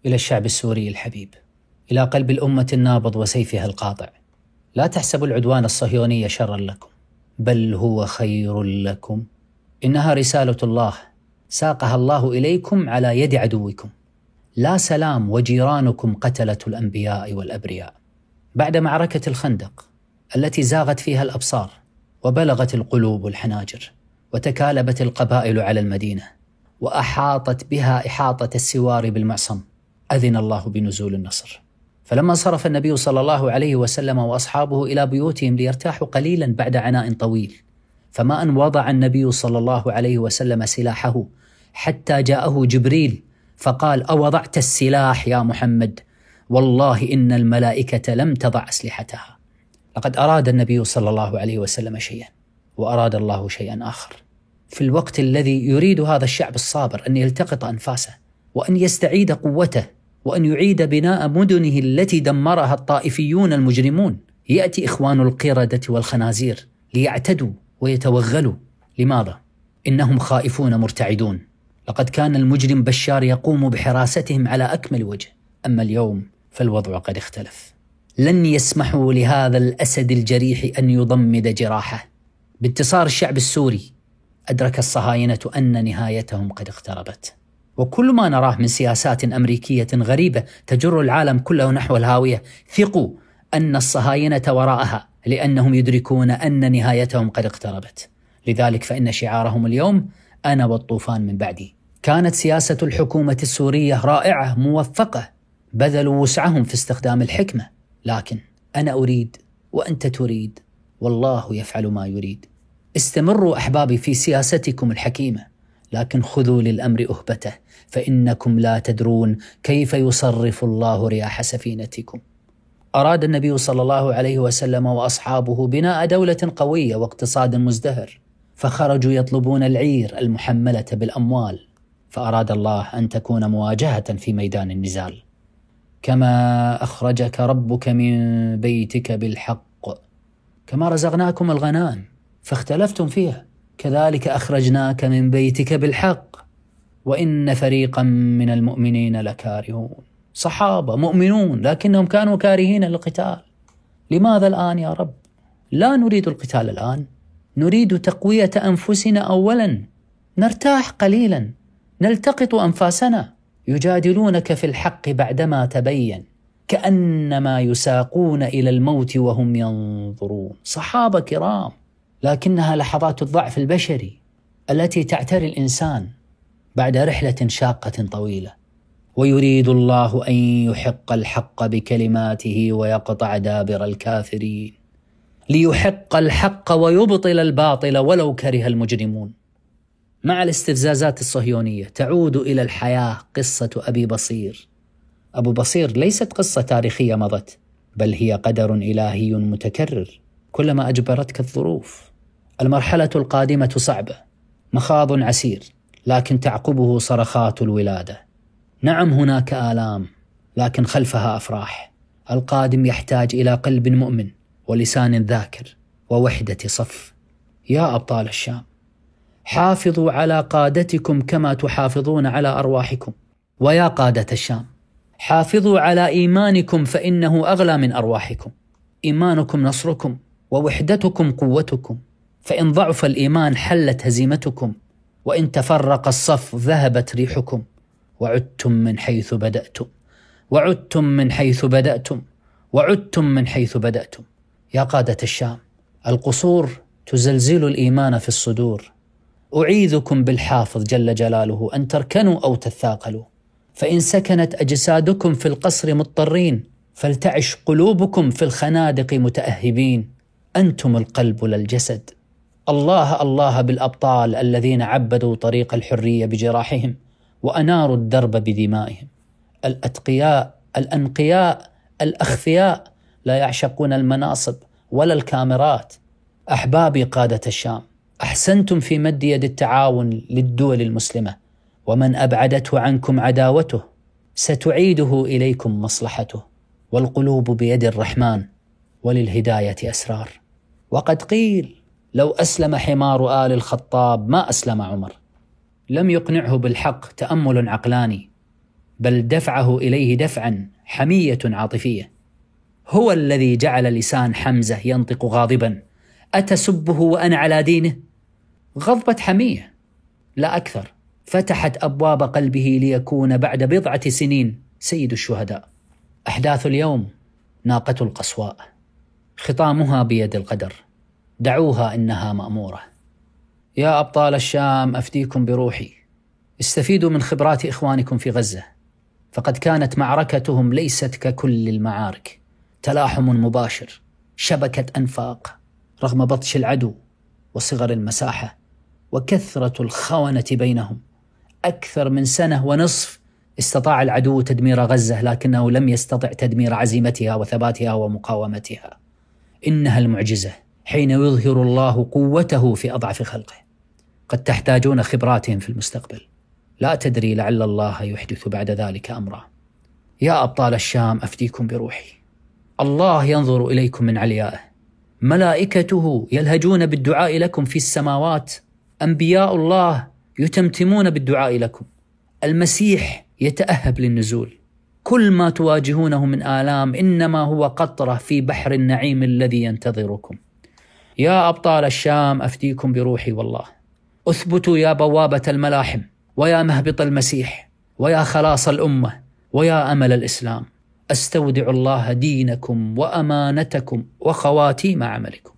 إلى الشعب السوري الحبيب، إلى قلب الأمة النابض وسيفها القاطع: لا تحسبوا العدوان الصهيوني شرا لكم، بل هو خير لكم. إنها رسالة الله ساقها الله إليكم على يد عدوكم. لا سلام وجيرانكم قتلة الأنبياء والأبرياء. بعد معركة الخندق التي زاغت فيها الأبصار وبلغت القلوب الحناجر، وتكالبت القبائل على المدينة وأحاطت بها إحاطة السوار بالمعصم، أذن الله بنزول النصر. فلما انصرف النبي صلى الله عليه وسلم وأصحابه إلى بيوتهم ليرتاحوا قليلا بعد عناء طويل، فما أن وضع النبي صلى الله عليه وسلم سلاحه حتى جاءه جبريل فقال: أوضعت السلاح يا محمد؟ والله إن الملائكة لم تضع أسلحتها. لقد أراد النبي صلى الله عليه وسلم شيئا، وأراد الله شيئا آخر. في الوقت الذي يريد هذا الشعب الصابر أن يلتقط أنفاسه، وأن يستعيد قوته، وأن يعيد بناء مدنه التي دمرها الطائفيون المجرمون، يأتي إخوان القردة والخنازير ليعتدوا ويتوغلوا. لماذا؟ إنهم خائفون مرتعدون. لقد كان المجرم بشار يقوم بحراستهم على أكمل وجه، أما اليوم فالوضع قد اختلف. لن يسمحوا لهذا الأسد الجريح أن يضمد جراحه. بانتصار الشعب السوري أدرك الصهاينة أن نهايتهم قد اقتربت. وكل ما نراه من سياسات أمريكية غريبة تجر العالم كله نحو الهاوية، ثقوا أن الصهاينة وراءها، لأنهم يدركون أن نهايتهم قد اقتربت. لذلك فإن شعارهم اليوم: أنا والطوفان من بعدي. كانت سياسة الحكومة السورية رائعة موفقة، بذلوا وسعهم في استخدام الحكمة، لكن أنا أريد وأنت تريد، والله يفعل ما يريد. استمروا أحبابي في سياستكم الحكيمة، لكن خذوا للأمر أهبته، فإنكم لا تدرون كيف يصرف الله رياح سفينتكم. أراد النبي صلى الله عليه وسلم وأصحابه بناء دولة قوية واقتصاد مزدهر، فخرجوا يطلبون العير المحملة بالأموال، فأراد الله أن تكون مواجهة في ميدان النزال. كما أخرجك ربك من بيتك بالحق، كما رزقناكم الغنائم فاختلفتم فيها، كذلك أخرجناك من بيتك بالحق، وإن فريقا من المؤمنين لكارهون. صحابة مؤمنون لكنهم كانوا كارهين للقتال. لماذا الآن يا رب؟ لا نريد القتال الآن، نريد تقوية أنفسنا أولا، نرتاح قليلا، نلتقط أنفاسنا. يجادلونك في الحق بعدما تبين، كأنما يساقون إلى الموت وهم ينظرون. صحابة كرام، لكنها لحظات الضعف البشري التي تعتري الإنسان بعد رحلة شاقة طويلة. ويريد الله أن يحق الحق بكلماته ويقطع دابر الكافرين، ليحق الحق ويبطل الباطل ولو كره المجرمون. مع الاستفزازات الصهيونية تعود إلى الحياة قصة أبي بصير. أبو بصير ليست قصة تاريخية مضت، بل هي قدر إلهي متكرر كلما أجبرتك الظروف. المرحلة القادمة صعبة، مخاض عسير، لكن تعقبه صرخات الولادة. نعم هناك آلام، لكن خلفها أفراح. القادم يحتاج إلى قلب مؤمن ولسان ذاكر ووحدة صف. يا أبطال الشام، حافظوا على قادتكم كما تحافظون على أرواحكم. ويا قادة الشام، حافظوا على إيمانكم فإنه أغلى من أرواحكم. إيمانكم نصركم، ووحدتكم قوتكم. فإن ضعف الإيمان حلت هزيمتكم، وإن تفرق الصف ذهبت ريحكم. وعدتم من حيث بدأتم، وعدتم من حيث بدأتم، وعدتم من حيث بدأتم. يا قادة الشام، القصور تزلزل الإيمان في الصدور. أعيذكم بالحافظ جل جلاله أن تركنوا أو تثاقلوا، فإن سكنت أجسادكم في القصر مضطرين، فلتعش قلوبكم في الخنادق متأهبين. أنتم القلب للجسد. الله الله بالأبطال الذين عبدوا طريق الحرية بجراحهم وأناروا الدرب بدمائهم. الأتقياء الأنقياء الأخفياء لا يعشقون المناصب ولا الكاميرات. أحبابي قادة الشام، أحسنتم في مد يد التعاون للدول المسلمة، ومن أبعدته عنكم عداوته ستعيده إليكم مصلحته. والقلوب بيد الرحمن، وللهداية أسرار. وقد قيل: لو أسلم حمار آل الخطاب ما أسلم عمر. لم يقنعه بالحق تأمل عقلاني، بل دفعه إليه دفعا حمية عاطفية. هو الذي جعل لسان حمزة ينطق غاضبا: أتسبه وأنا على دينه؟ غضبة حمية لا أكثر فتحت أبواب قلبه ليكون بعد بضعة سنين سيد الشهداء. أحداث اليوم ناقة القصواء، خطامها بيد القدر، دعوها إنها مأمورة. يا أبطال الشام أفديكم بروحي، استفيدوا من خبرات إخوانكم في غزة، فقد كانت معركتهم ليست ككل المعارك، تلاحم مباشر، شبكة أنفاق، رغم بطش العدو وصغر المساحة وكثرة الخونة بينهم. أكثر من سنة ونصف استطاع العدو تدمير غزة، لكنه لم يستطع تدمير عزيمتها وثباتها ومقاومتها. إنها المعجزة حين يظهر الله قوته في أضعف خلقه. قد تحتاجون خبراتهم في المستقبل، لا تدري لعل الله يحدث بعد ذلك أمرا. يا أبطال الشام أفديكم بروحي، الله ينظر إليكم من عليائه، ملائكته يلهجون بالدعاء لكم في السماوات، أنبياء الله يتمتمون بالدعاء لكم، المسيح يتأهب للنزول. كل ما تواجهونه من آلام إنما هو قطرة في بحر النعيم الذي ينتظركم. يا أبطال الشام أفديكم بروحي والله، أثبتوا يا بوابة الملاحم، ويا مهبط المسيح، ويا خلاص الأمة، ويا أمل الإسلام. أستودع الله دينكم وأمانتكم وخواتيم عملكم.